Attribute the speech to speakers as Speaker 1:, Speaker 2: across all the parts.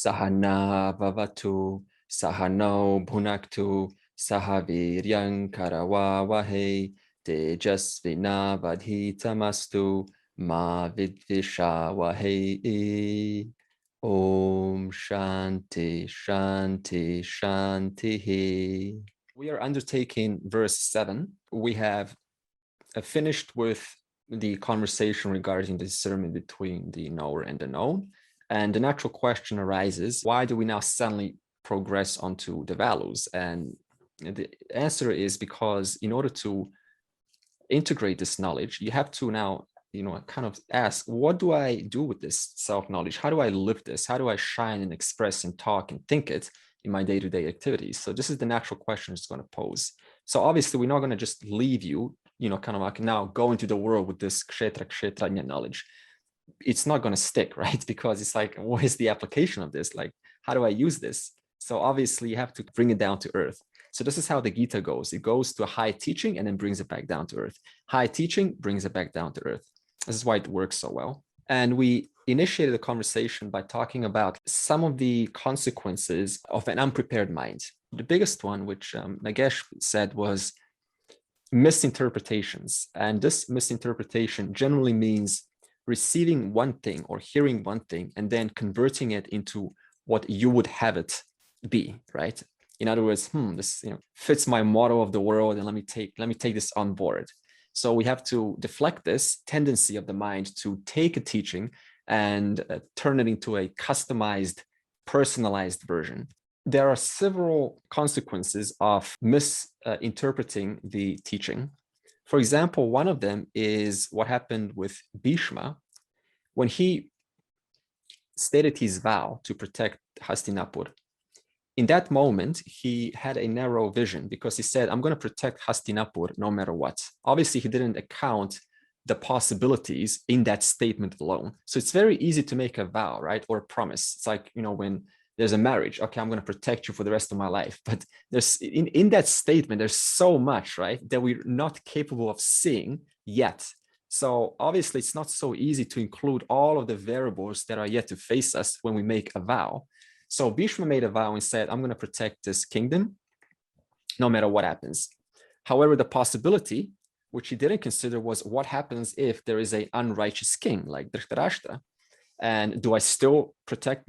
Speaker 1: Sahana vavatu, sahano bhunaktu, sahaviryang karawavahe, tejasvina vadhitamastu, ma vidvishavahe. Om Shanti, Shanti, Shanti. We are undertaking verse 7. We have finished with the conversation regarding the discernment between the knower and the known. And the natural question arises, why do we now suddenly progress onto the values? And the answer is because in order to integrate this knowledge, you have to now kind of ask, what do I do with this self-knowledge? How do I live this? How do I shine and express and talk and think it in my day-to-day activities? So this is the natural question it's going to pose. So obviously, we're not going to just leave you, kind of like now go into the world with this kshetra knowledge. It's not going to stick, right? Because it's like, what is the application of this? Like, how do I use this? So obviously, you have to bring it down to earth. So this is how the Gita goes. It goes to a high teaching and then brings it back down to earth. High teaching brings it back down to earth. This is why it works so well. And we initiated the conversation by talking about some of the consequences of an unprepared mind. The biggest one, which Nagesh said, was misinterpretations. And this misinterpretation generally means receiving one thing or hearing one thing and then converting it into what you would have it be, right? In other words, this fits my motto of the world, and let me take this on board. So we have to deflect this tendency of the mind to take a teaching and turn it into a customized, personalized version. There are several consequences of misinterpreting the teaching. For example, one of them is what happened with Bhishma when he stated his vow to protect Hastinapur. In that moment, he had a narrow vision because he said, I'm going to protect Hastinapur no matter what. Obviously, he didn't account the possibilities in that statement alone. So it's very easy to make a vow, right? Or a promise. It's like, when there's a marriage, okay, I'm going to protect you for the rest of my life. But there's in that statement, there's so much, right, that we're not capable of seeing yet. So obviously, it's not so easy to include all of the variables that are yet to face us when we make a vow. So Bhishma made a vow and said, I'm going to protect this kingdom no matter what happens. However, the possibility, which he didn't consider, was what happens if there is an unrighteous king like Dhritarashtra? And do I still protect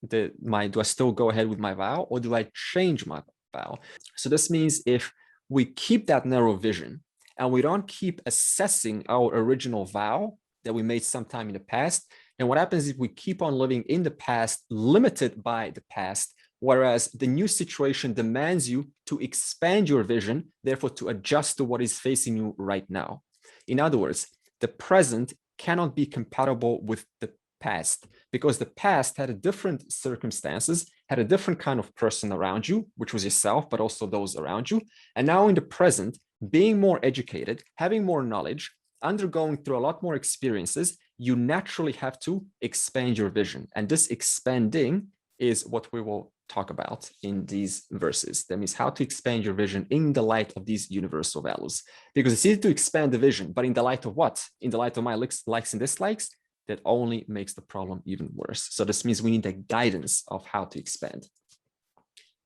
Speaker 1: do I still go ahead with my vow, or do I change my vow? So this means if we keep that narrow vision and we don't keep assessing our original vow that we made sometime in the past, and what happens if we keep on living in the past, limited by the past, whereas the new situation demands you to expand your vision, therefore to adjust to what is facing you right now. In other words, the present cannot be compatible with the past because the past had a different circumstances, had a different kind of person around you, which was yourself, but also those around you. And now in the present, being more educated, having more knowledge, undergoing through a lot more experiences, you naturally have to expand your vision. And this expanding is what we will talk about in these verses. That means how to expand your vision in the light of these universal values. Because it's easy to expand the vision, but in the light of what? In the light of my likes and dislikes, that only makes the problem even worse. So this means we need a guidance of how to expand.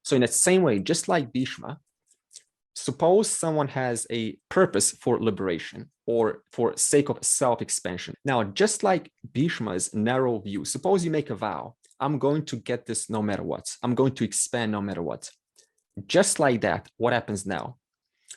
Speaker 1: So in that same way, just like Bhishma, suppose someone has a purpose for liberation or for sake of self-expansion. Now, just like Bhishma's narrow view, suppose you make a vow, I'm going to get this no matter what. I'm going to expand no matter what. Just like that, what happens now?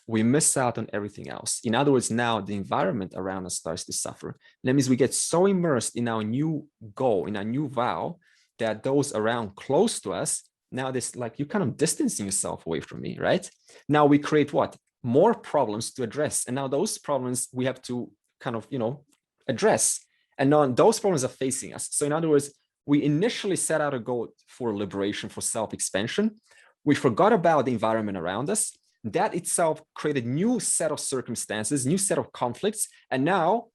Speaker 1: We miss out on everything else. In other words, now the environment around us starts to suffer. That means we get so immersed in our new goal, in our new vow, that those around close to us, now this, like, you're kind of distancing yourself away from me, right? Now we create what? More problems to address. And now those problems we have to kind of, address. And now those problems are facing us. So in other words, we initially set out a goal for liberation, for self-expansion. We forgot about the environment around us. That itself created a new set of circumstances, new set of conflicts. And now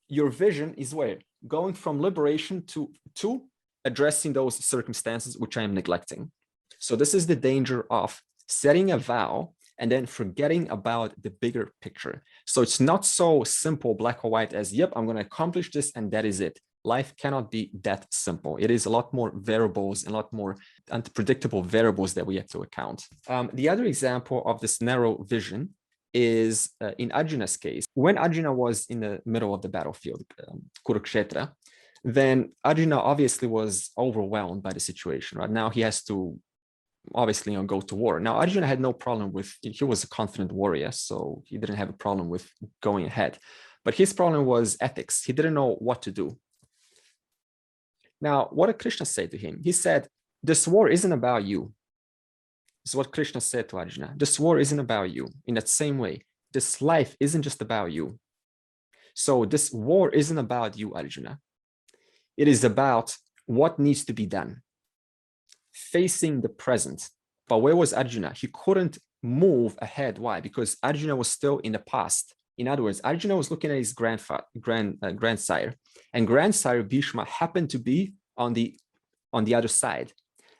Speaker 1: your vision is where? Going from liberation to addressing those circumstances which I am neglecting. So this is the danger of setting a vow and then forgetting about the bigger picture. So it's not so simple, black or white, as, yep, I'm going to accomplish this and that is it. life cannot be that simple. It is a lot more variables and a lot more unpredictable variables that we have to account. The other example of this narrow vision is in Arjuna's case. When Arjuna was in the middle of the battlefield, Kurukshetra, then Arjuna obviously was overwhelmed by the situation. Right now, he has to obviously go to war. Now, Arjuna had no problem with, he was a confident warrior, so he didn't have a problem with going ahead. But his problem was ethics. He didn't know what to do. Now, what did Krishna say to him? He said, this war isn't about you. This is what Krishna said to Arjuna. This war isn't about you. In that same way, this life isn't just about you. So this war isn't about you, Arjuna. It is about what needs to be done, facing the present. But where was Arjuna? He couldn't move ahead. Why? Because Arjuna was still in the past. In other words, Arjuna was looking at his grandsire, and grandsire Bhishma happened to be on the other side.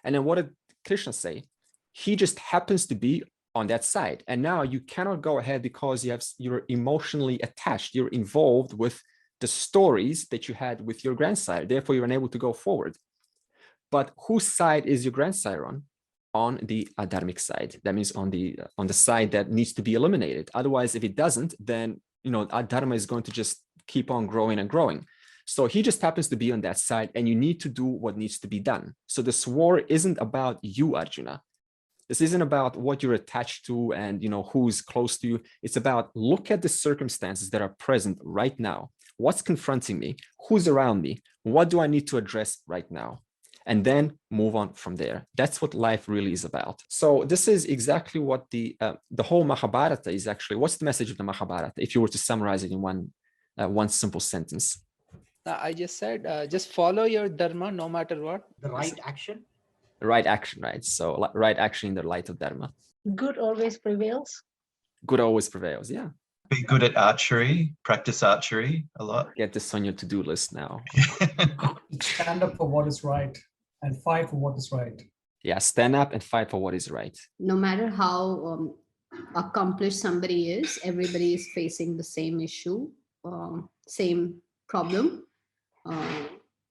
Speaker 1: And then what did Krishna say? He just happens to be on that side. And now you cannot go ahead because you're emotionally attached. You're involved with the stories that you had with your grandsire. Therefore, you're unable to go forward. But whose side is your grandsire on? On the adharmic side. That means on the side that needs to be eliminated. Otherwise, if it doesn't, then adharma is going to just keep on growing and growing. So he just happens to be on that side, and you need to do what needs to be done. So this war isn't about you, Arjuna. This isn't about what you're attached to and who's close to you. It's about look at the circumstances that are present right now. What's confronting me? Who's around me? What do I need to address right now? And then move on from there. That's what life really is about. So this is exactly what the whole Mahabharata is actually. What's the message of the Mahabharata? If you were to summarize it in one simple sentence.
Speaker 2: I just said, just follow your dharma no matter what.
Speaker 3: The right action.
Speaker 1: Right action, right? So right action in the light of dharma. Good always prevails. Good always prevails, yeah.
Speaker 4: Be good at archery, practice archery a lot.
Speaker 1: Get this on your to-do list now.
Speaker 3: Stand up for what is right and fight for what is right.
Speaker 1: Yeah, stand up and fight for what is right.
Speaker 5: No matter how accomplished somebody is, everybody is facing the same issue, same problem,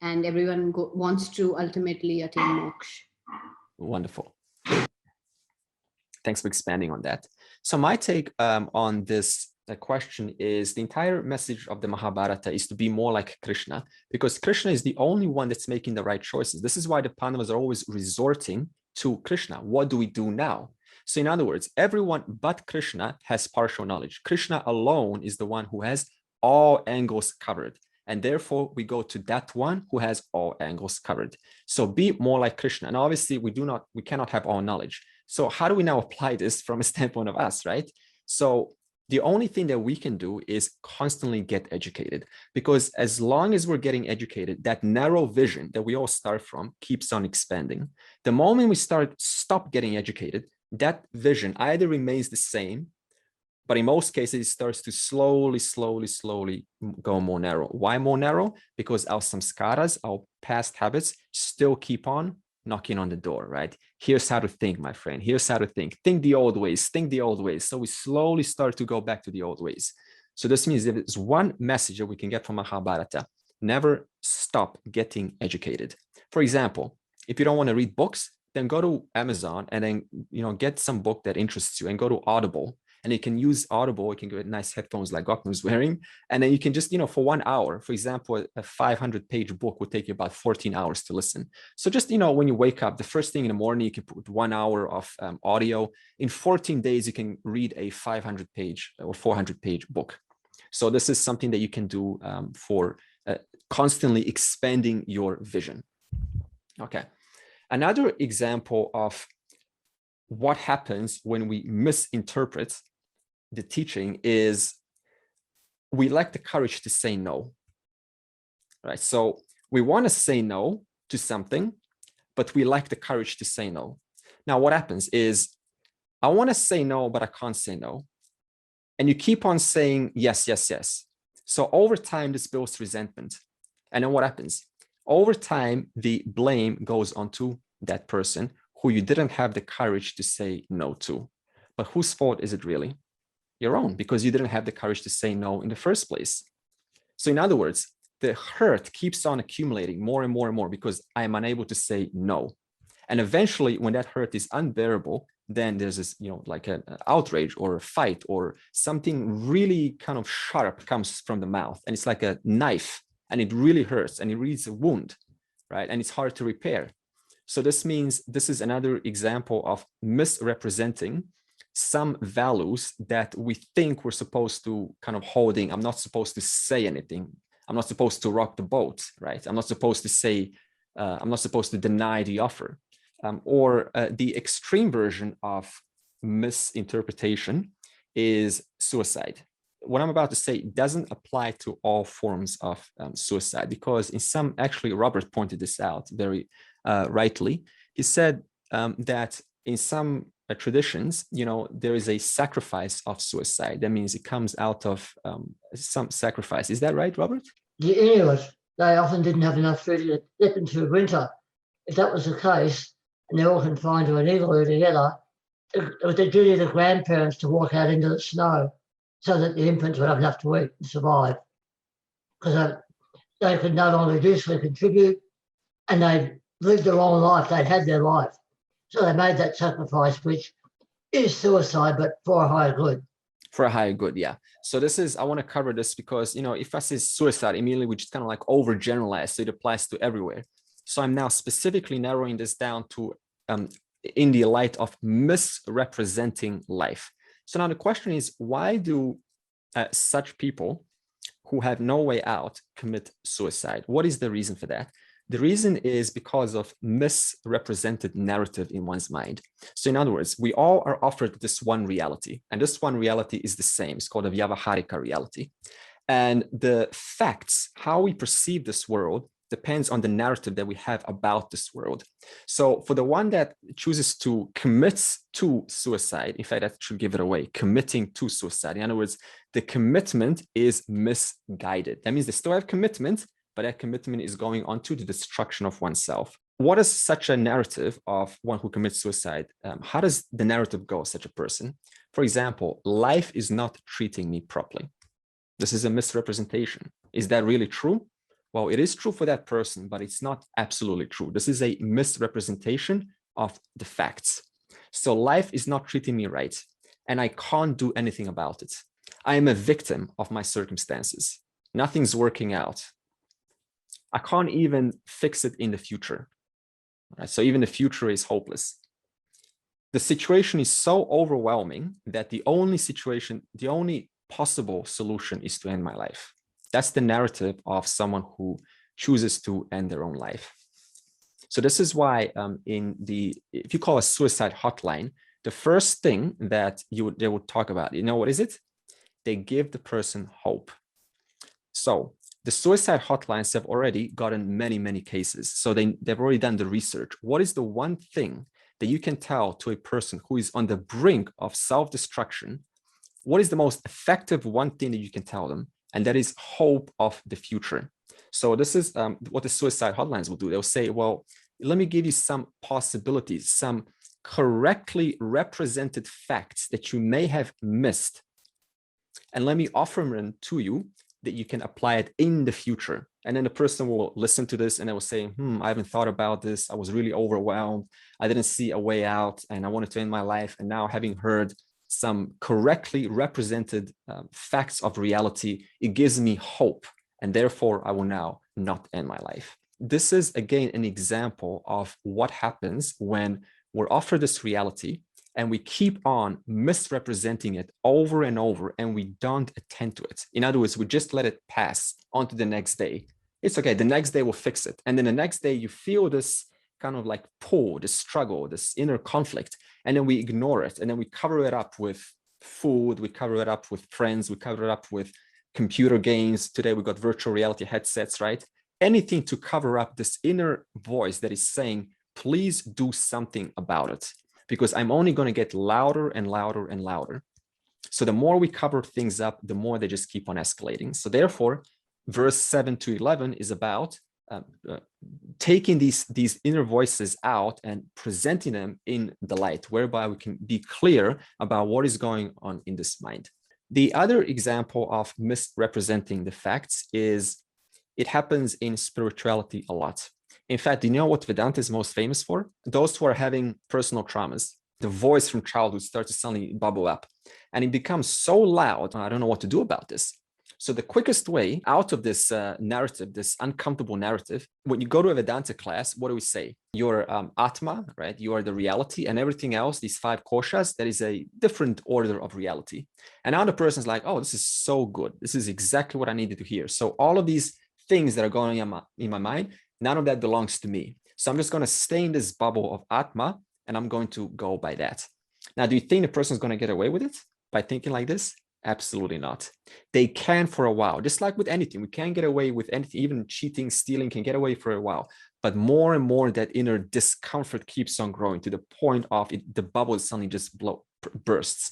Speaker 5: and everyone wants to ultimately attain moksha.
Speaker 1: Wonderful. Thanks for expanding on that. So my take on this question is the entire message of the Mahabharata is to be more like Krishna, because Krishna is the only one that's making the right choices. This is why the Pandavas are always resorting to Krishna. What do we do now? So in other words, everyone but Krishna has partial knowledge. Krishna alone is the one who has all angles covered. And therefore, we go to that one who has all angles covered. So be more like Krishna. And obviously, we cannot have all knowledge. So how do we now apply this from a standpoint of us, right? So the only thing that we can do is constantly get educated, because as long as we're getting educated, that narrow vision that we all start from keeps on expanding. The moment we stop getting educated, that vision either remains the same, but in most cases, it starts to slowly go more narrow. Why more narrow? Because our samskaras, our past habits, still keep on knocking on the door, right? Here's how to think, my friend. Here's how to think. Think the old ways. Think the old ways. So we slowly start to go back to the old ways. So this means if there's one message that we can get from Mahabharata, never stop getting educated. For example, if you don't want to read books, then go to Amazon and then get some book that interests you and go to Audible. And you can use Audible, you can get nice headphones like Gokman was wearing. And then you can just, for 1 hour, for example, a 500-page book would take you about 14 hours to listen. So just, when you wake up, the first thing in the morning, you can put 1 hour of audio. In 14 days, you can read a 500-page or 400-page book. So this is something that you can do for constantly expanding your vision. Okay. Another example of what happens when we misinterpret the teaching is we lack the courage to say no, right? So we want to say no to something, but we lack the courage to say no. Now, what happens is I want to say no, but I can't say no. And you keep on saying yes, yes, yes. So over time, this builds resentment. And then what happens? Over time, the blame goes onto that person who you didn't have the courage to say no to. But whose fault is it really? Your own, because you didn't have the courage to say no in the first place. So in other words, the hurt keeps on accumulating more and more and more because I am unable to say no. And eventually, when that hurt is unbearable, then there's this, like an outrage or a fight or something really kind of sharp comes from the mouth. And it's like a knife, and it really hurts, and it leaves a wound, right? And it's hard to repair. So this means this is another example of misrepresenting some values that we think we're supposed to kind of holding. I'm not supposed to say anything. I'm not supposed to rock the boat, right? I'm not supposed to say, I'm not supposed to deny the offer. Or the extreme version of misinterpretation is suicide. What I'm about to say doesn't apply to all forms of suicide, because in some, actually, Robert pointed this out very rightly. He said that in some traditions, there is a sacrifice of suicide. That means it comes out of some sacrifice. Is that right, Robert?
Speaker 6: The Inuit, they often didn't have enough food to get them through winter. If that was the case, and they're all confined to an igloo together, it was the duty of the grandparents to walk out into the snow so that the infants would have enough to eat and survive. Because they could no longer usefully contribute, and they'd lived their own life, they'd had their life. So they made that sacrifice, which is suicide, but for a higher good.
Speaker 1: For a higher good, yeah. So this is, I want to cover this because, if I say suicide, immediately we just kind of like overgeneralize, so it applies to everywhere. So I'm now specifically narrowing this down to in the light of misrepresenting life. So now the question is, why do such people who have no way out commit suicide? What is the reason for that? The reason is because of misrepresented narrative in one's mind. So in other words, we all are offered this one reality, and this one reality is the same. It's called a Vyavaharika reality. And the facts, how we perceive this world, depends on the narrative that we have about this world. So for the one that chooses to commit to suicide, in fact, that should give it away, committing to suicide. In other words, the commitment is misguided. That means they still have commitment, but that commitment is going on to the destruction of oneself. What is such a narrative of one who commits suicide? How does the narrative go, such a person? For example, life is not treating me properly. This is a misrepresentation. Is that really true? Well, it is true for that person, but it's not absolutely true. This is a misrepresentation of the facts. So life is not treating me right, and I can't do anything about it. I am a victim of my circumstances. Nothing's working out. I can't even fix it in the future. Right? So even the future is hopeless. The situation is so overwhelming that the only possible solution is to end my life. That's the narrative of someone who chooses to end their own life. So this is why if you call a suicide hotline, the first thing that they would talk about, what is it? They give the person hope. So the suicide hotlines have already gotten many, many cases. So they've already done the research. What is the one thing that you can tell to a person who is on the brink of self-destruction? What is the most effective one thing that you can tell them? And that is hope of the future. So this is what the suicide hotlines will do. They'll say, well, let me give you some possibilities, some correctly represented facts that you may have missed. And let me offer them to you that you can apply it in the future. And then the person will listen to this and they will say, I haven't thought about this. I was really overwhelmed. I didn't see a way out and I wanted to end my life. And now, having heard some correctly represented facts of reality, it gives me hope. And therefore, I will now not end my life. This is, again, an example of what happens when we're offered this reality and we keep on misrepresenting it over and over, and we don't attend to it. In other words, we just let it pass on to the next day. It's okay, the next day we'll fix it. And then the next day you feel this kind of like pull, this struggle, this inner conflict, and then we ignore it. And then we cover it up with food, we cover it up with friends, we cover it up with computer games. Today we got virtual reality headsets, right? Anything to cover up this inner voice that is saying, please do something about it, because I'm only going to get louder and louder and louder. So the more we cover things up, the more they just keep on escalating. So therefore, verse 7 to 11 is about taking these inner voices out and presenting them in the light, whereby we can be clear about what is going on in this mind. The other example of misrepresenting the facts is It happens in spirituality a lot. In fact, do you know what Vedanta is most famous for? Those who are having personal traumas. The voice from childhood starts to suddenly bubble up, and it becomes so loud, I don't know what to do about this. So the quickest way out of this narrative, this uncomfortable narrative, when you go to a Vedanta class, what do we say? You're Atma, right? You are the reality, and everything else, these 5 koshas, that is a different order of reality. And now the person's like, oh, this is so good. This is exactly what I needed to hear. So all of these things that are going on in my mind, none of that belongs to me. So I'm just going to stay in this bubble of Atma, and I'm going to go by that. Now, do you think the person's going to get away with it by thinking like this? Absolutely not. They can for a while, just like with anything. We can't get away with anything, even cheating, stealing can get away for a while. But more and more, that inner discomfort keeps on growing to the point of it, the bubble suddenly just bursts.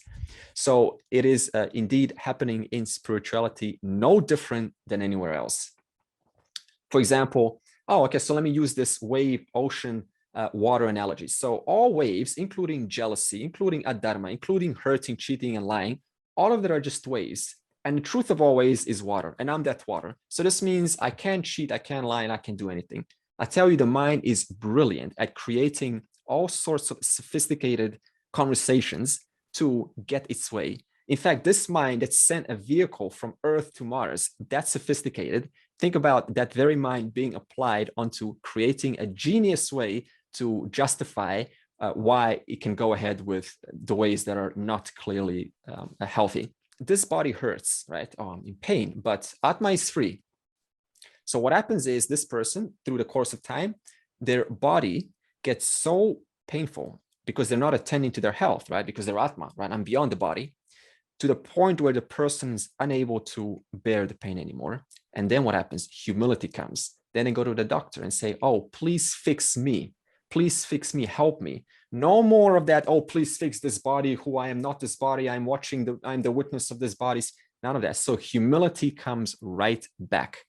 Speaker 1: So it is indeed happening in spirituality, no different than anywhere else. For example, so let me use this wave, ocean, water analogy. So all waves, including jealousy, including adharma, including hurting, cheating, and lying, all of that are just waves. And the truth of all waves is water, and I'm that water. So this means I can't cheat, I can't lie, and I can do anything. I tell you, the mind is brilliant at creating all sorts of sophisticated conversations to get its way. In fact, this mind that sent a vehicle from Earth to Mars, that's sophisticated. Think about that very mind being applied onto creating a genius way to justify why it can go ahead with the ways that are not clearly healthy. This body hurts, right? Oh, I'm in pain, but Atma is free. So what happens is this person, through the course of time, their body gets so painful because they're not attending to their health, right? Because they're Atma, right? I'm beyond the body, to the point where the person's unable to bear the pain anymore. And then what happens? Humility comes. Then they go to the doctor and say, oh, please fix me. Please fix me, help me. No more of that, oh, please fix this body, who I am not this body, I'm the witness of this body. None of that. So humility comes right back.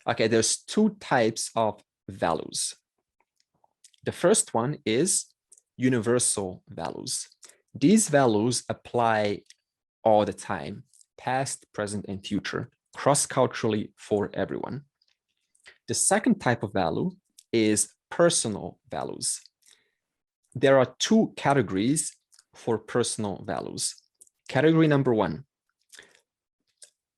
Speaker 1: Okay, there's 2 types of values. The first one is universal values. These values apply all the time, past, present, and future, cross-culturally for everyone. The second type of value is personal values. There are 2 categories for personal values. Category number 1,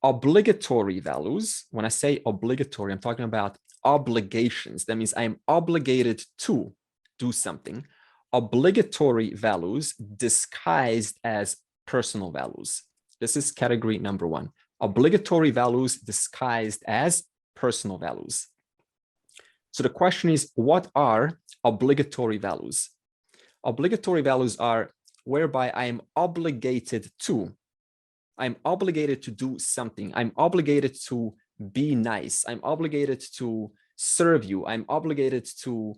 Speaker 1: obligatory values. When I say obligatory, I'm talking about obligations. That means I'm obligated to do something. Obligatory values disguised as personal values. This is category number 1. Obligatory values disguised as personal values. So the question is, what are obligatory values? Obligatory values are whereby I am obligated to. I'm obligated to do something. I'm obligated to be nice. I'm obligated to serve you. I'm obligated to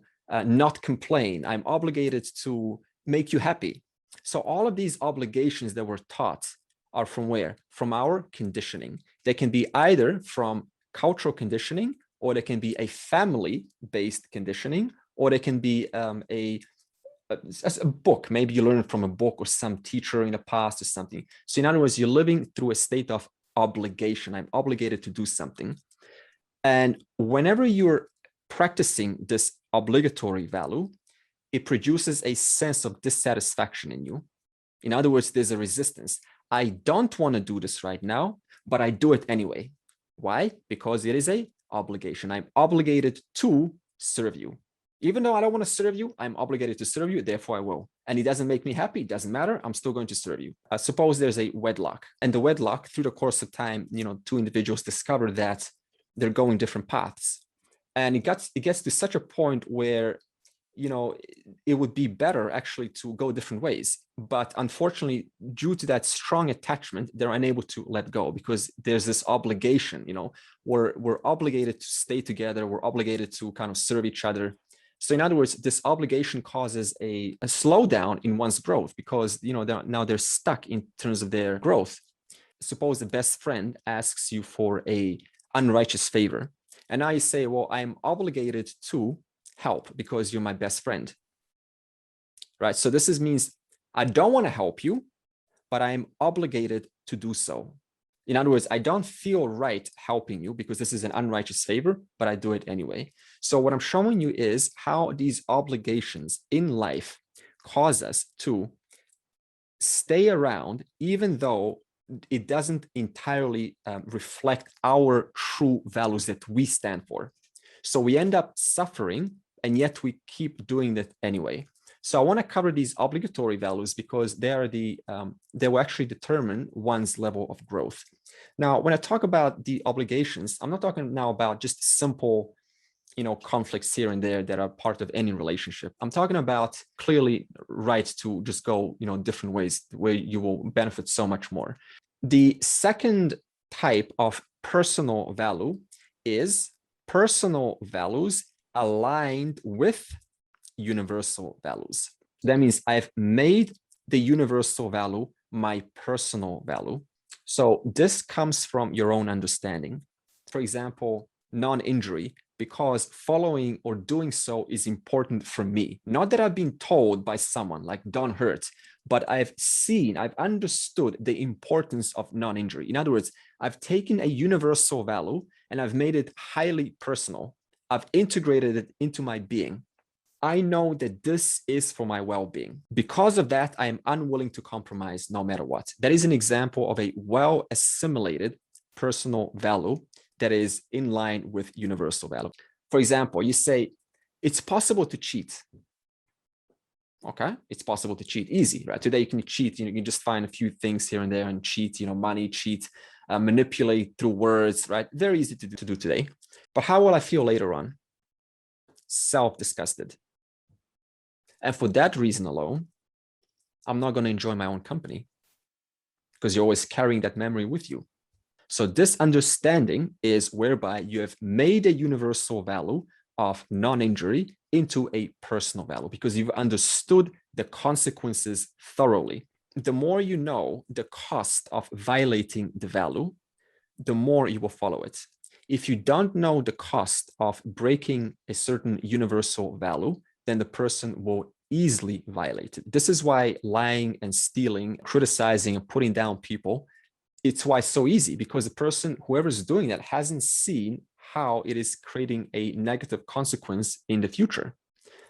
Speaker 1: not complain. I'm obligated to make you happy. So all of these obligations that we're taught are from where? From our conditioning. They can be either from cultural conditioning, or they can be a family-based conditioning, or they can be a book. Maybe you learn from a book or some teacher in the past or something. So in other words, you're living through a state of obligation. I'm obligated to do something. And whenever you're practicing this obligatory value, it produces a sense of dissatisfaction in you. In other words, there's a resistance. I don't want to do this right now, but I do it anyway. Why? Because it is an obligation. I'm obligated to serve you. Even though I don't want to serve you, I'm obligated to serve you, therefore I will. And it doesn't make me happy, it doesn't matter, I'm still going to serve you. Suppose there's a wedlock, and the wedlock, through the course of time, 2 individuals discover that they're going different paths. And it gets to such a point where, it would be better actually to go different ways. But unfortunately, due to that strong attachment, they're unable to let go because there's this obligation, we're obligated to stay together, we're obligated to kind of serve each other. So in other words, this obligation causes a slowdown in one's growth because, now they're stuck in terms of their growth. Suppose the best friend asks you for an unrighteous favor. And now you say, well, I'm obligated to help because you're my best friend, right? So this means I don't want to help you, but I'm obligated to do so. In other words, I don't feel right helping you because this is an unrighteous favor, but I do it anyway. So what I'm showing you is how these obligations in life cause us to stay around, even though it doesn't entirely reflect our true values that we stand for. So we end up suffering, and yet we keep doing that anyway. So I want to cover these obligatory values because they are they will actually determine one's level of growth. Now, when I talk about the obligations, I'm not talking now about just simple, conflicts here and there that are part of any relationship. I'm talking about clearly rights to just go, different ways where you will benefit so much more. The second type of personal value is personal values aligned with universal values. That means I've made the universal value my personal value. So this comes from your own understanding. For example, non-injury, because following or doing so is important for me. Not that I've been told by someone like don't hurt, but I've understood the importance of non-injury. In other words, I've taken a universal value and I've made it highly personal. I've integrated it into my being. I know that this is for my well-being. Because of that, I am unwilling to compromise no matter what. That is an example of a well-assimilated personal value that is in line with universal value. For example, you say, it's possible to cheat. Okay, it's possible to cheat, easy, right? Today you can cheat, you can just find a few things here and there and cheat, money, cheat, manipulate through words, right? Very easy to do today. But how will I feel later on? Self-disgusted. And for that reason alone, I'm not going to enjoy my own company because you're always carrying that memory with you. So this understanding is whereby you have made a universal value of non-injury into a personal value because you've understood the consequences thoroughly. The more you know the cost of violating the value, the more you will follow it. If you don't know the cost of breaking a certain universal value, then the person will easily violate it. This is why lying and stealing, criticizing and putting down people, it's why it's so easy, because the person, whoever's doing that, hasn't seen how it is creating a negative consequence in the future.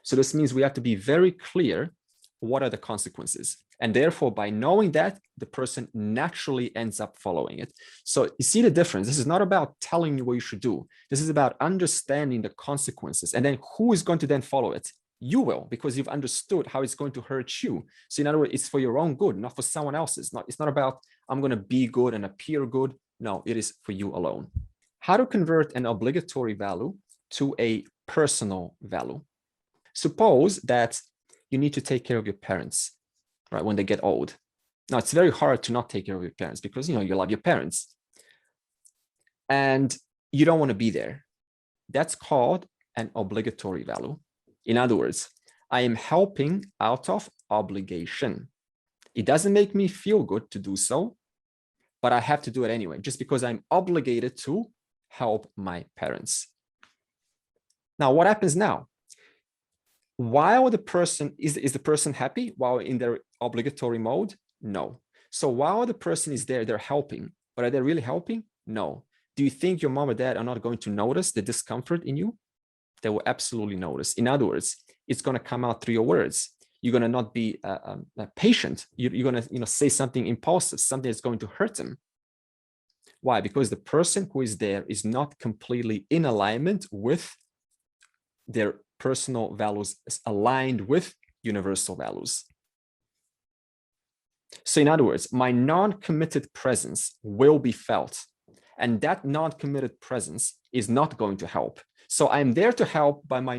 Speaker 1: So this means we have to be very clear what are the consequences. And therefore, by knowing that, the person naturally ends up following it. So you see the difference. This is not about telling you what you should do. This is about understanding the consequences. And then who is going to then follow it? You will, because you've understood how it's going to hurt you. So in other words, it's for your own good, not for someone else's. It's not about, I'm going to be good and appear good. No, it is for you alone. How to convert an obligatory value to a personal value. Suppose that you need to take care of your parents, right, when they get old. Now, it's very hard to not take care of your parents because, you love your parents. And you don't want to be there. That's called an obligatory value. In other words, I am helping out of obligation. It doesn't make me feel good to do so, but I have to do it anyway, just because I'm obligated to help my parents. Now, what happens now? While the person, is the person happy while in their obligatory mode? No. So while the person is there, they're helping, but are they really helping? No. Do you think your mom or dad are not going to notice the discomfort in you? They will absolutely notice. In other words, it's going to come out through your words. You're going to not be patient. You're going to say something impulsive, something that's going to hurt them. Why? Because the person who is there is not completely in alignment with their personal values, aligned with universal values. So in other words, my non-committed presence will be felt. And that non-committed presence is not going to help. So I'm there to help, but my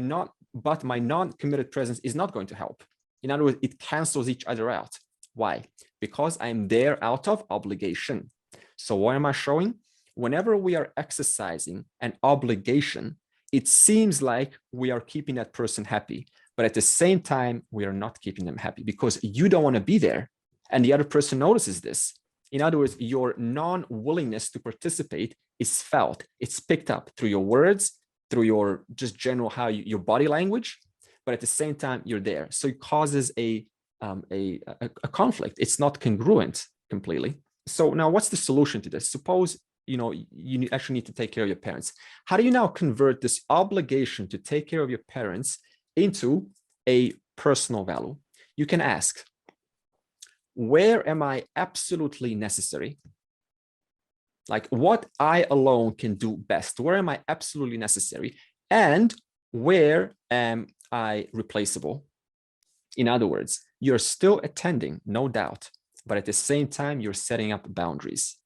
Speaker 1: non-committed presence is not going to help. In other words, it cancels each other out. Why? Because I'm there out of obligation. So what am I showing? Whenever we are exercising an obligation, it seems like we are keeping that person happy, but at the same time, we are not keeping them happy because you don't want to be there. And the other person notices this. In other words, your non-willingness to participate is felt. It's picked up through your words, through your just general your body language, but at the same time you're there. So it causes a conflict. It's not congruent completely. So now what's the solution to this? Suppose, you actually need to take care of your parents. How do you now convert this obligation to take care of your parents into a personal value? You can ask, where am I absolutely necessary? Like what I alone can do best. Where am I absolutely necessary? And where am I replaceable? In other words, you're still attending, no doubt, but at the same time, you're setting up boundaries.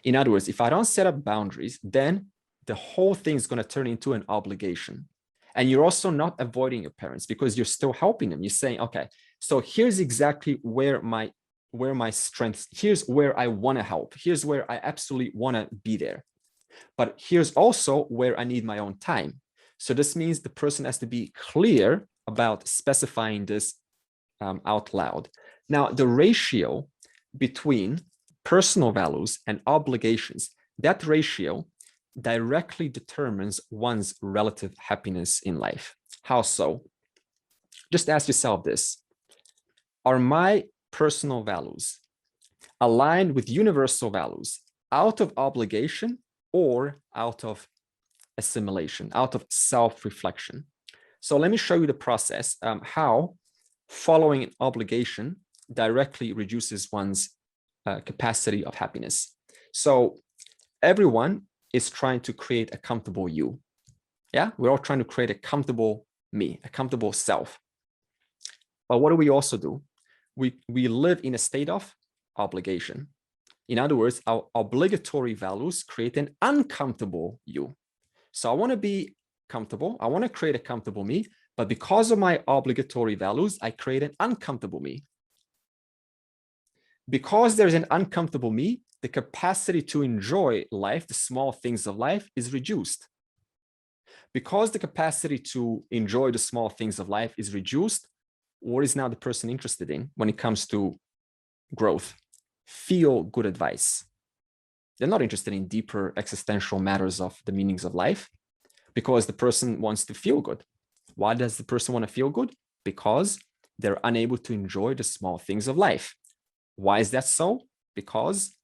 Speaker 1: In other words, if I don't set up boundaries, then the whole thing is going to turn into an obligation. And you're also not avoiding your parents because you're still helping them. You're saying, okay, so here's exactly where my strengths, here's where I want to help. Here's where I absolutely want to be there. But here's also where I need my own time. So this means the person has to be clear about specifying this out loud. Now, the ratio between personal values and obligations, that ratio directly determines one's relative happiness in life. How so? Just ask yourself this. Are my personal values aligned with universal values out of obligation or out of assimilation, out of self-reflection? So let me show you the process, how following an obligation directly reduces one's capacity of happiness. So everyone is trying to create a comfortable you. Yeah, we're all trying to create a comfortable me, a comfortable self. But what do we also do? We live in a state of obligation. In other words, our obligatory values create an uncomfortable you. So I want to be comfortable. I want to create a comfortable me, but because of my obligatory values, I create an uncomfortable me. Because there's an uncomfortable me, the capacity to enjoy life, the small things of life, is reduced. Because the capacity to enjoy the small things of life is reduced, what is now the person interested in when it comes to growth? Feel good advice. They're not interested in deeper existential matters of the meanings of life because the person wants to feel good. Why does the person want to feel good? Because they're unable to enjoy the small things of life. Why is that so? Because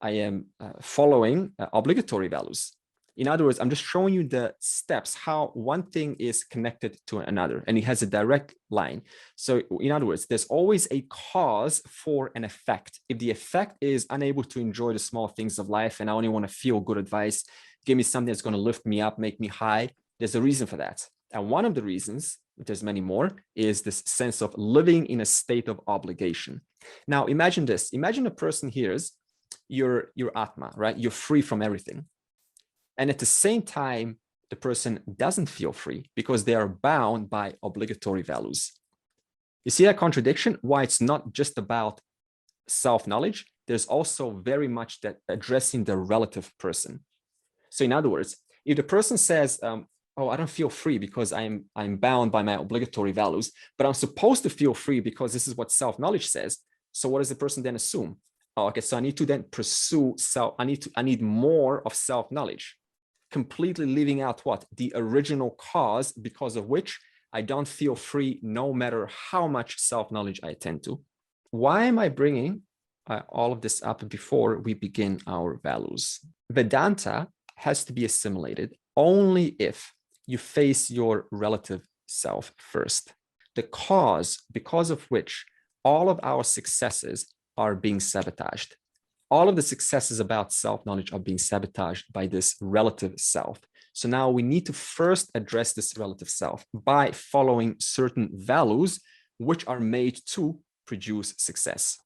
Speaker 1: I am following obligatory values. In other words, I'm just showing you the steps, how one thing is connected to another, and it has a direct line. So in other words, there's always a cause for an effect. If the effect is unable to enjoy the small things of life and I only want to feel good advice, give me something that's going to lift me up, make me high, there's a reason for that. And one of the reasons, there's many more, is this sense of living in a state of obligation. Now, imagine this. Imagine a person hears your Atma, right? You're free from everything. And at the same time, the person doesn't feel free because they are bound by obligatory values. You see that contradiction? Why it's not just about self-knowledge. There's also very much that addressing the relative person. So in other words, if the person says, oh, I don't feel free because I'm bound by my obligatory values, but I'm supposed to feel free because this is what self-knowledge says. So what does the person then assume? Oh, okay, so I need to then pursue I need more of self-knowledge, completely leaving out what? The original cause because of which I don't feel free no matter how much self-knowledge I attend to. Why am I bringing all of this up before we begin our values? Vedanta has to be assimilated only if you face your relative self first. The cause because of which all of our successes are being sabotaged. All of the successes about self-knowledge are being sabotaged by this relative self. So now we need to first address this relative self by following certain values which are made to produce success.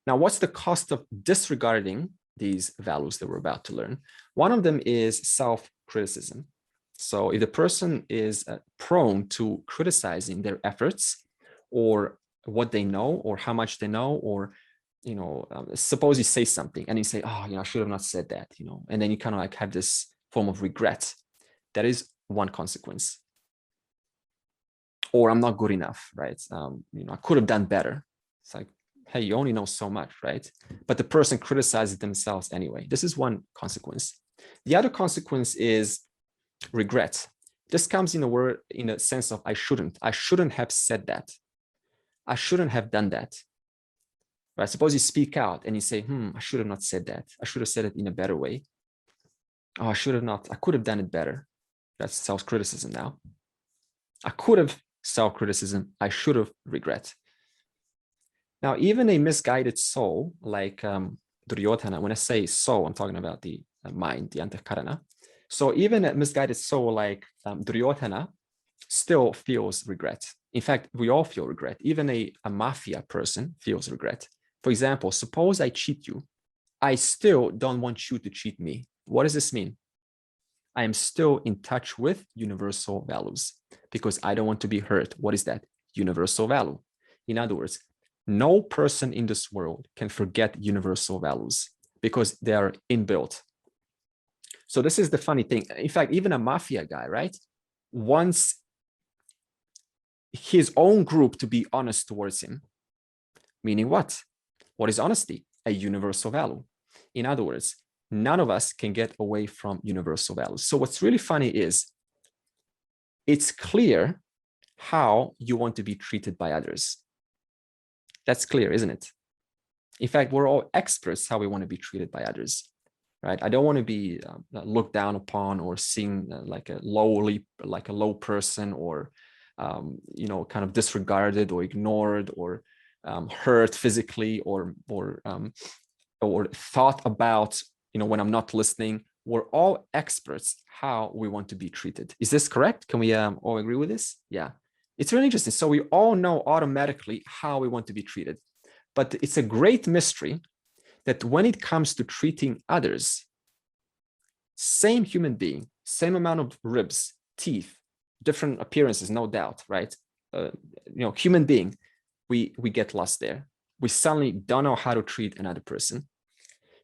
Speaker 1: Now, what's the cost of disregarding these values that we're about to learn? One of them is self-criticism. So if the person is prone to criticizing their efforts or what they know or how much they know, or suppose you say something and you say, oh, I should have not said that, and then you kind of like have this form of regret. That is one consequence. Or I'm not good enough, right? I could have done better. It's like, hey, you only know so much, right? But the person criticizes themselves anyway. This is one consequence. The other consequence is regret. This comes in a sense of I shouldn't have said that. I shouldn't have done that. right? Suppose you speak out and you say, I should have not said that. I should have said it in a better way. Oh, I should have not. I could have done it better. That's self-criticism now. I could have, self-criticism. I should have, regret. Now, even a misguided soul like Duryodhana, when I say soul, I'm talking about the mind, the antakarana. So even a misguided soul like Duryodhana still feels regret. In fact, we all feel regret. Even a mafia person feels regret. For example, suppose I cheat you. I still don't want you to cheat me. What does this mean? I am still in touch with universal values because I don't want to be hurt. What is that? Universal value. In other words, no person in this world can forget universal values because they are inbuilt. So this is the funny thing. In fact, even a mafia guy, right, wants his own group to be honest towards him. Meaning what? What is honesty? A universal value. In other words, none of us can get away from universal values. So what's really funny is it's clear how you want to be treated by others. That's clear, isn't it? In fact, we're all experts how we want to be treated by others, right? I don't want to be looked down upon or seen like a low person, or kind of disregarded or ignored, or hurt physically, or thought about, when I'm not listening. We're all experts how we want to be treated. Is this correct? Can we all agree with this? Yeah. It's really interesting. So we all know automatically how we want to be treated. But it's a great mystery that when it comes to treating others, same human being, same amount of ribs, teeth, different appearances, no doubt, right? Human being, we get lost there. We suddenly don't know how to treat another person.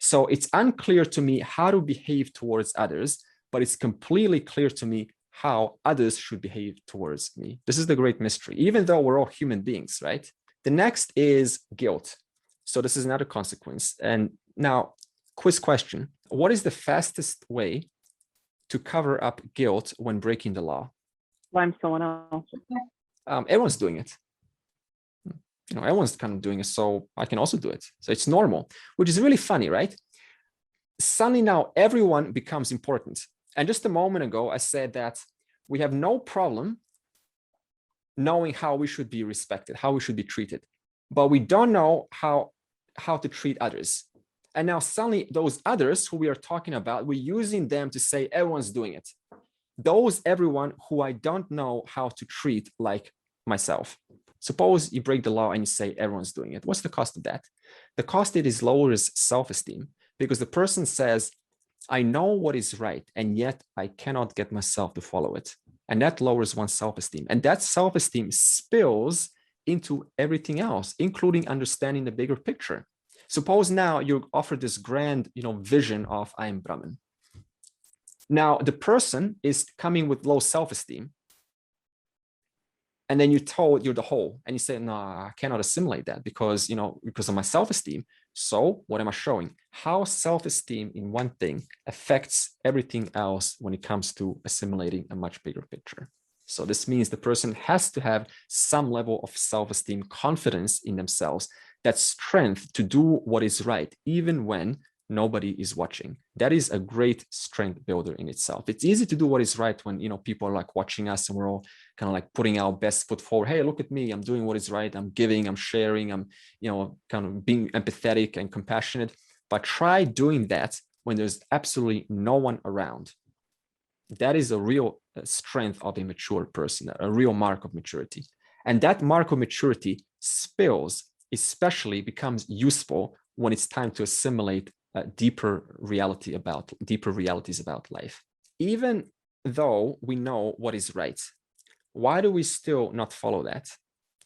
Speaker 1: So it's unclear to me how to behave towards others, but it's completely clear to me how others should behave towards me. This is the great mystery, even though we're all human beings, right? The next is guilt. So this is another consequence. And now, quiz question. What is the fastest way to cover up guilt when breaking the law?
Speaker 7: Blame someone else.
Speaker 1: Everyone's doing it. Everyone's kind of doing it, so I can also do it. So it's normal, which is really funny, right? Suddenly now everyone becomes important. And just a moment ago, I said that we have no problem knowing how we should be respected, how we should be treated, but we don't know how to treat others. And now suddenly those others who we are talking about, we're using them to say everyone's doing it. Those everyone who I don't know how to treat like myself. Suppose you break the law and you say everyone's doing it. What's the cost of that? The cost it is lowers self-esteem, because the person says, I know what is right, and yet I cannot get myself to follow it. And that lowers one's self-esteem. And that self-esteem spills into everything else, including understanding the bigger picture. Suppose now you're offered this grand, vision of I am Brahman. Now the person is coming with low self-esteem. And then you're told you're the whole, and you say, no, I cannot assimilate that because of my self-esteem. So what am I showing? How self-esteem in one thing affects everything else when it comes to assimilating a much bigger picture. So this means the person has to have some level of self-esteem, confidence in themselves, that strength to do what is right, even when nobody is watching. That is a great strength builder in itself. It's easy to do what is right when people are like watching us and we're all kind of like putting our best foot forward. Hey, look at me, I'm doing what is right, I'm giving, I'm sharing, I'm kind of being empathetic and compassionate. But try doing that when there's absolutely no one around. That is a real strength of a mature person, a real mark of maturity. And that mark of maturity spills, especially becomes useful when it's time to assimilate deeper realities about life. Even though we know what is right, why do we still not follow that?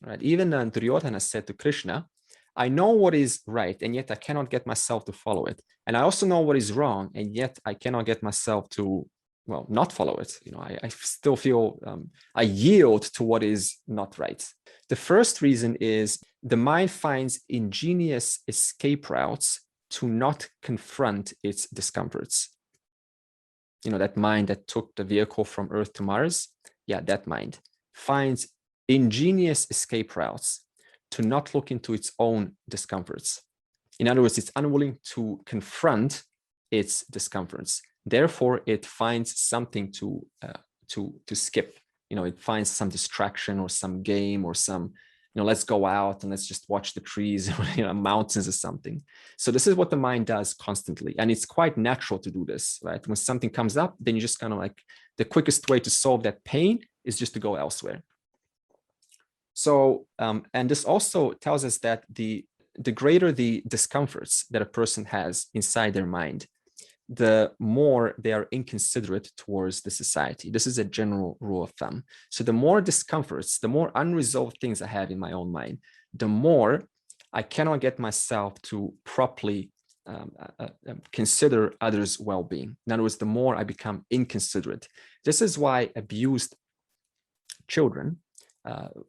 Speaker 1: Right? Even Duryodhana said to Krishna, I know what is right, and yet I cannot get myself to follow it. And I also know what is wrong, and yet I cannot get myself to, not follow it. I still feel I yield to what is not right. The first reason is the mind finds ingenious escape routes to not confront its discomforts. That mind that took the vehicle from Earth to Mars, that mind finds ingenious escape routes to not look into its own discomforts. In other words, it's unwilling to confront its discomforts. Therefore, it finds something to skip. It finds some distraction or some game or some, let's go out and let's just watch the trees, mountains or something. So this is what the mind does constantly. And it's quite natural to do this, right? When something comes up, then you just kind of like, the quickest way to solve that pain is just to go elsewhere. So, and this also tells us that the greater the discomforts that a person has inside their mind, the more they are inconsiderate towards the society. This is a general rule of thumb. So the more discomforts, the more unresolved things I have in my own mind, the more I cannot get myself to properly consider others' well-being. In other words, the more I become inconsiderate. This is why abused children,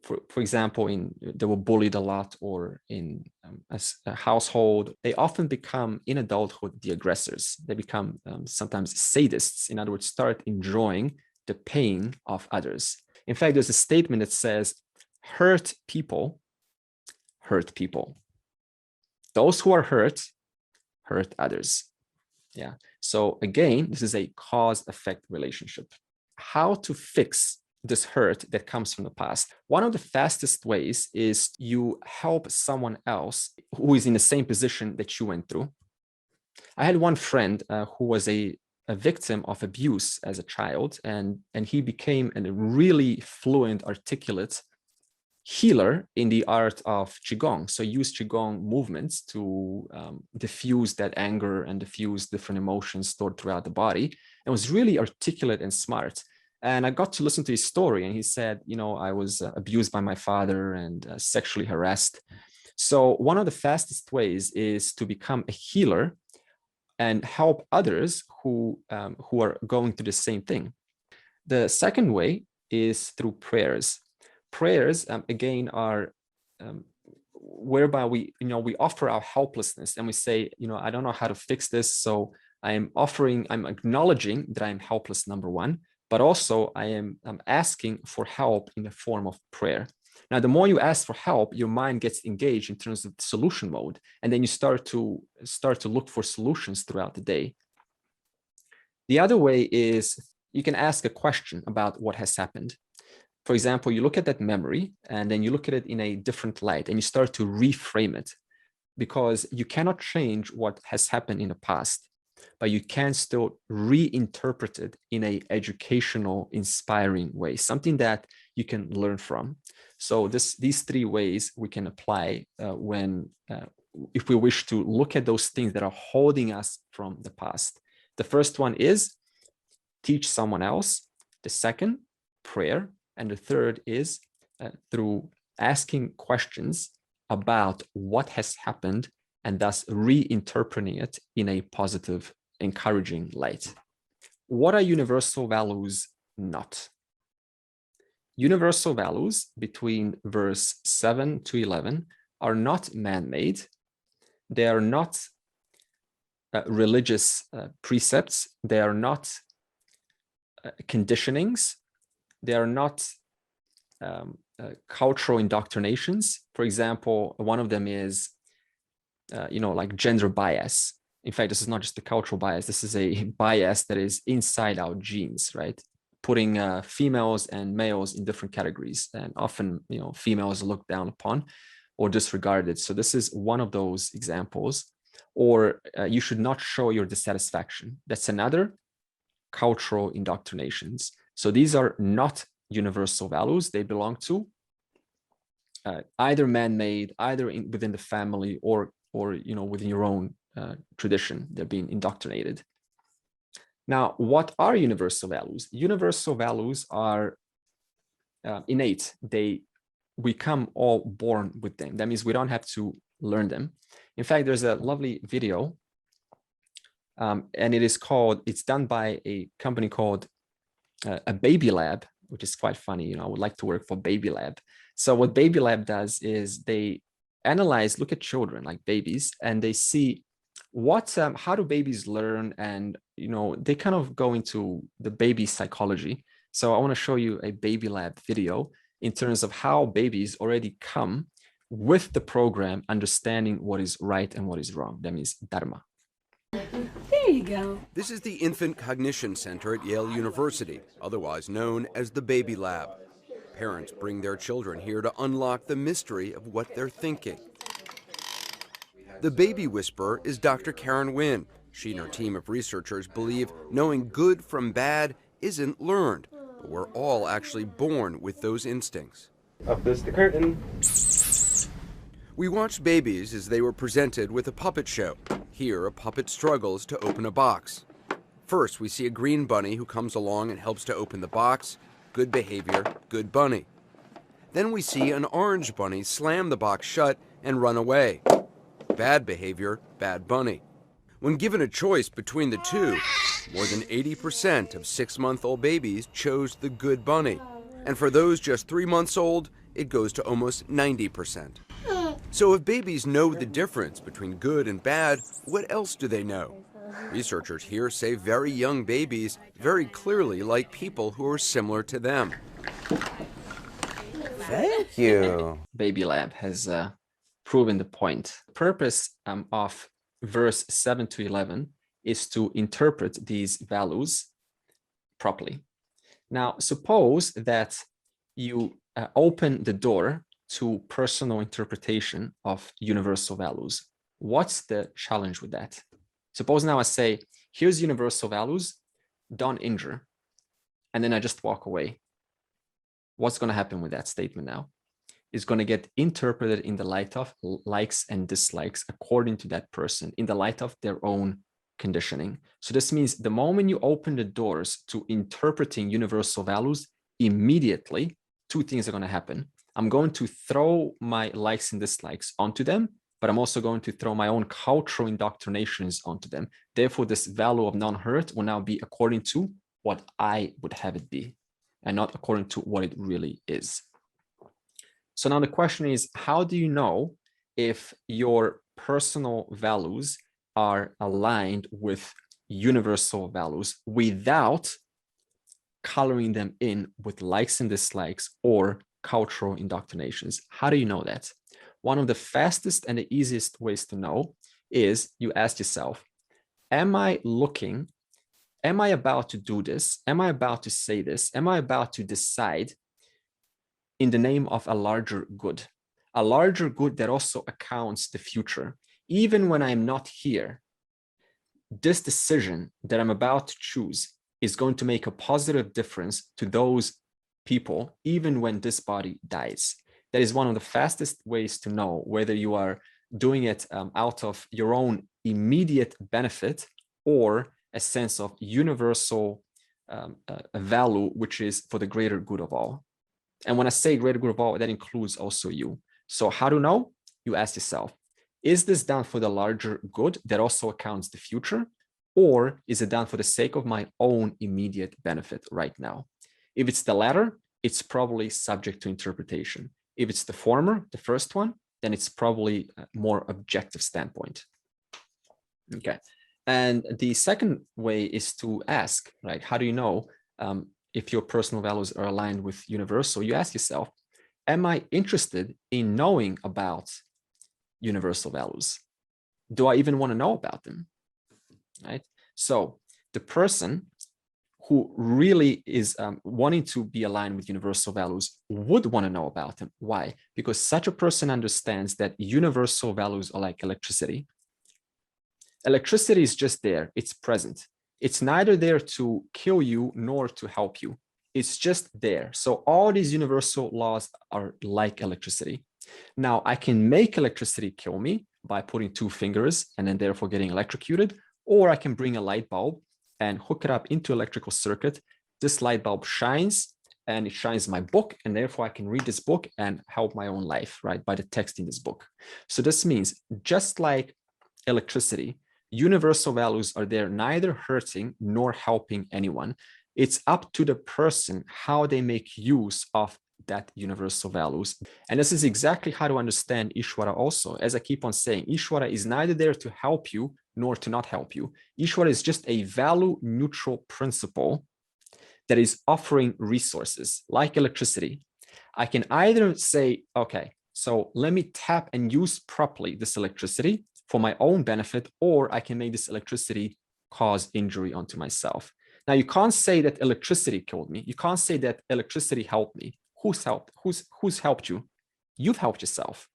Speaker 1: for example, they were bullied a lot, or in a household, they often become in adulthood the aggressors. They become sometimes sadists. In other words, start enjoying the pain of others. In fact, there's a statement that says, hurt people hurt people. Those who are hurt others. Yeah. So again, this is a cause-effect relationship. How to fix this hurt that comes from the past? One of the fastest ways is you help someone else who is in the same position that you went through. I had one friend who was a victim of abuse as a child, and he became a really fluent, articulate healer in the art of Qigong. So use Qigong movements to diffuse that anger and diffuse different emotions stored throughout the body. And was really articulate and smart. And I got to listen to his story, and he said, I was abused by my father and sexually harassed. So one of the fastest ways is to become a healer and help others who are going through the same thing. The second way is through prayers. Prayers, again, are whereby we offer our helplessness, and we say, I don't know how to fix this. So I'm acknowledging that I'm helpless, number one, but also I'm asking for help in the form of prayer. Now, the more you ask for help, your mind gets engaged in terms of solution mode, and then you start to look for solutions throughout the day. The other way is you can ask a question about what has happened. For example, you look at that memory and then you look at it in a different light and you start to reframe it, because you cannot change what has happened in the past, but you can still reinterpret it in an educational, inspiring way, something that you can learn from. So these three ways we can apply if we wish to look at those things that are holding us from the past. The first one is teach someone else. The second, prayer. And the third is through asking questions about what has happened and thus reinterpreting it in a positive, encouraging light. What are universal values not? Universal values between verse 7 to 11 are not man-made. They are not religious precepts. They are not conditionings. They are not cultural indoctrinations. For example, one of them is, like gender bias. In fact, this is not just a cultural bias. This is a bias that is inside our genes, right? Putting females and males in different categories. And often, females are looked down upon or disregarded. So this is one of those examples. Or you should not show your dissatisfaction. That's another cultural indoctrinations. So these are not universal values. They belong to either man-made, either within the family or within your own tradition. They're being indoctrinated. Now, what are universal values? Universal values are innate. We come all born with them. That means we don't have to learn them. In fact, there's a lovely video, and it's done by a company called a Baby Lab, which is quite funny. I would like to work for Baby Lab. So what Baby Lab does is they look at children like babies, and they see how do babies learn, and they kind of go into the baby psychology. So I want to show you a Baby Lab video in terms of how babies already come with the program, understanding what is right and what is wrong. That means dharma.
Speaker 8: There you go.
Speaker 9: This is the Infant Cognition Center at Yale University, otherwise known as the Baby Lab. Parents bring their children here to unlock the mystery of what they're thinking. The baby whisperer is Dr. Karen Wynn. She and her team of researchers believe knowing good from bad isn't learned, but we're all actually born with those instincts.
Speaker 10: Up goes the curtain.
Speaker 9: We watched babies as they were presented with a puppet show. Here, a puppet struggles to open a box. First, we see a green bunny who comes along and helps to open the box. Good behavior, good bunny. Then we see an orange bunny slam the box shut and run away. Bad behavior, bad bunny. When given a choice between the two, more than 80% of 6-month-old babies chose the good bunny. And for those just 3 months old, it goes to almost 90%. So if babies know the difference between good and bad, what else do they know? Researchers here say very young babies very clearly like people who are similar to them.
Speaker 10: Thank you.
Speaker 1: Baby Lab has proven the point. The purpose of verse 7 to 11 is to interpret these values properly. Now, suppose that you open the door to personal interpretation of universal values. What's the challenge with that? Suppose now I say, here's universal values, don't injure, and then I just walk away. What's going to happen with that statement now? It's going to get interpreted in the light of likes and dislikes according to that person, in the light of their own conditioning. So this means the moment you open the doors to interpreting universal values, immediately, two things are going to happen. I'm going to throw my likes and dislikes onto them, but I'm also going to throw my own cultural indoctrinations onto them. Therefore, this value of non-hurt will now be according to what I would have it be, and not according to what it really is. So now the question is, how do you know if your personal values are aligned with universal values without coloring them in with likes and dislikes or cultural indoctrinations? How do you know that? One of the fastest and the easiest ways to know is you ask yourself, am I about to do this? Am I about to say this? Am I about to decide in the name of a larger good that also accounts the future? Even when I'm not here, this decision that I'm about to choose is going to make a positive difference to those people, even when this body dies. That is one of the fastest ways to know whether you are doing it out of your own immediate benefit or a sense of universal value, which is for the greater good of all. And when I say greater good of all, that includes also you. So how to know? You ask yourself, is this done for the larger good that also accounts the future? Or is it done for the sake of my own immediate benefit right now? If it's the latter, it's probably subject to interpretation. If it's the former, the first one, then it's probably a more objective standpoint. Okay. And the second way is to ask, right? How do you know if your personal values are aligned with universal? You ask yourself, am I interested in knowing about universal values? Do I even want to know about them? Right? So the person who really is wanting to be aligned with universal values would want to know about them. Why? Because such a person understands that universal values are like electricity. Electricity is just there. It's present. It's neither there to kill you nor to help you. It's just there. So all these universal laws are like electricity. Now, I can make electricity kill me by putting 2 fingers and then therefore getting electrocuted, or I can bring a light bulb and hook it up into electrical circuit. This light bulb shines and it shines my book, and therefore I can read this book and help my own life, right, by the text in this book. So this means just like electricity, universal values are there neither hurting nor helping anyone. It's up to the person how they make use of that universal values. And this is exactly how to understand Ishvara also. As I keep on saying, Ishvara is neither there to help you nor to not help you. Ishvara is just a value neutral principle that is offering resources like electricity. I can either say, okay, So let me tap and use properly this electricity for my own benefit, or I can make this electricity cause injury onto myself. Now, you can't say that electricity killed me. You can't say that electricity helped me. Who's helped? Who's helped you? You've helped yourself.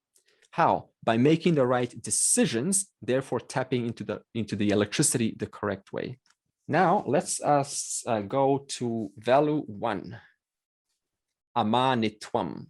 Speaker 1: How? By making the right decisions, therefore tapping into the electricity the correct way. Now, let's go to value 1. Amanitvam.